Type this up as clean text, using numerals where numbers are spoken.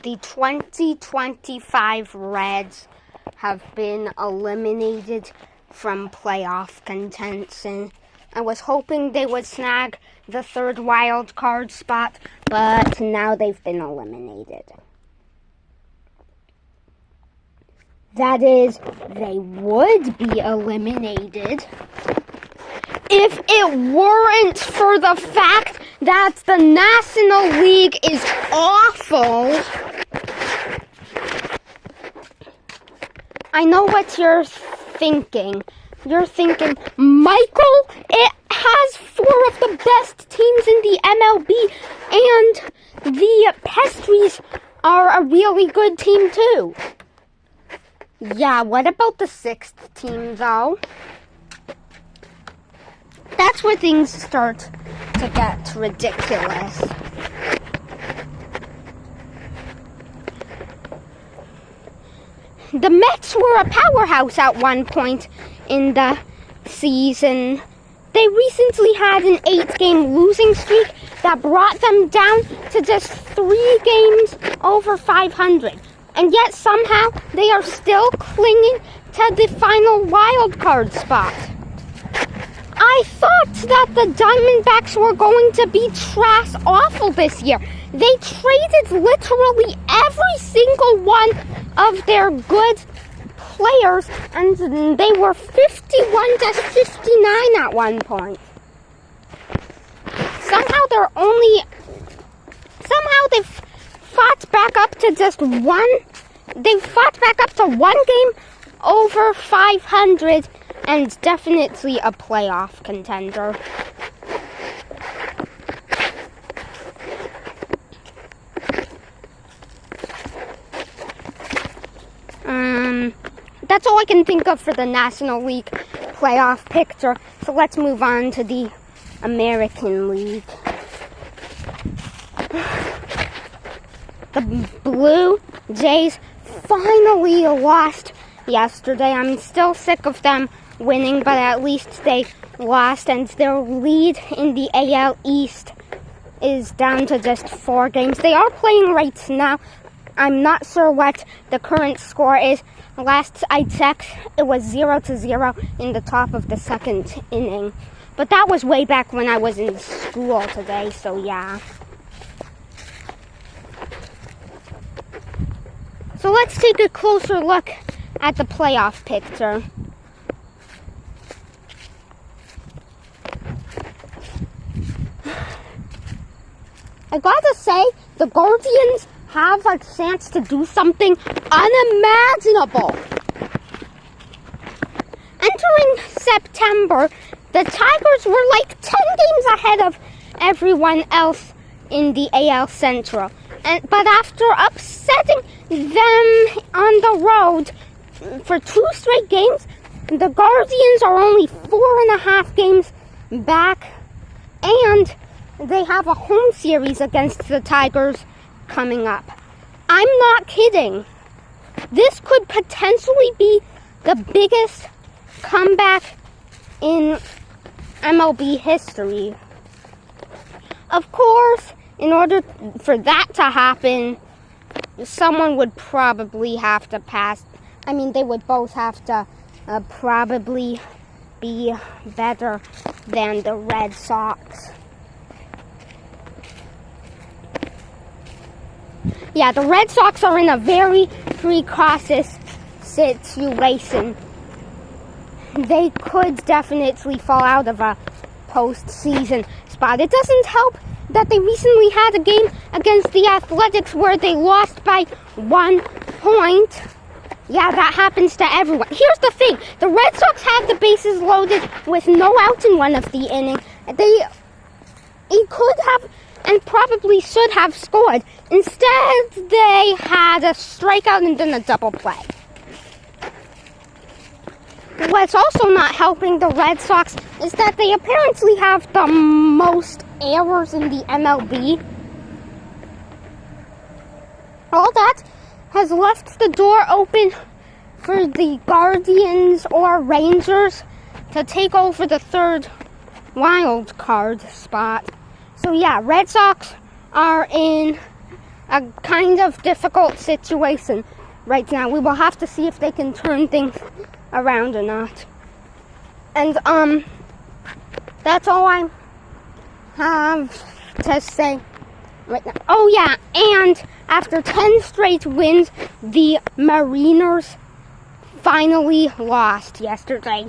The 2025 Reds have been eliminated from playoff contention. I was hoping they would snag the third wild card spot, but now they've been eliminated. That is, they would be eliminated if it weren't for the fact that the National League is awful. I know what you're thinking. You're thinking, Michael, it has 4 of the best teams in the MLB, and the Pestries are a really good team too. Yeah, what about the 6th team though? That's where things start to get ridiculous. The Mets were a powerhouse at one point in the season. They recently had an 8-game losing streak that brought them down to just 3 games over 500. And yet somehow they are still clinging to the final wild card spot. I thought that the Diamondbacks were going to be trash awful this year. They traded literally every single one of their good players, and they were 51-59 at one point. Somehow they've fought back up to just one. They've fought back up to 1 game over 500, and definitely a playoff contender. That's all I can think of for the National League playoff picture. So let's move on to the American League. The Blue Jays finally lost yesterday. I'm still sick of them winning, but at least they lost, and their lead in the AL East is down to just 4 games. They are playing right now. I'm not sure what the current score is. Last I checked, it was 0-0 in the top of the 2nd inning. But that was way back when I was in school today, so yeah. So let's take a closer look at the playoff picture. I gotta say, the Guardians have a chance to do something unimaginable. Entering September, the Tigers were like 10 games ahead of everyone else in the AL Central. But after upsetting them on the road for 2 straight games, the Guardians are only 4.5 games back, and they have a home series against the Tigers coming up. I'm not kidding. This could potentially be the biggest comeback in MLB history. Of course, in order for that to happen, someone would probably have to pass. I mean, they would both have to probably be better than the Red Sox. Yeah, the Red Sox are in a very precautious situation. They could definitely fall out of a postseason spot. It doesn't help that they recently had a game against the Athletics where they lost by 1 point. Yeah, that happens to everyone. Here's the thing. The Red Sox had the bases loaded with no outs in one of the innings. They could have and probably should have scored. Instead, they had a strikeout and then a double play. What's also not helping the Red Sox is that they apparently have the most errors in the MLB. All that has left the door open for the Guardians or Rangers to take over the 3rd wild card spot. So yeah, Red Sox are in a kind of difficult situation right now. We will have to see if they can turn things around or not. And that's all I have to say right now. Oh yeah, and after 10 straight wins, the Mariners finally lost yesterday.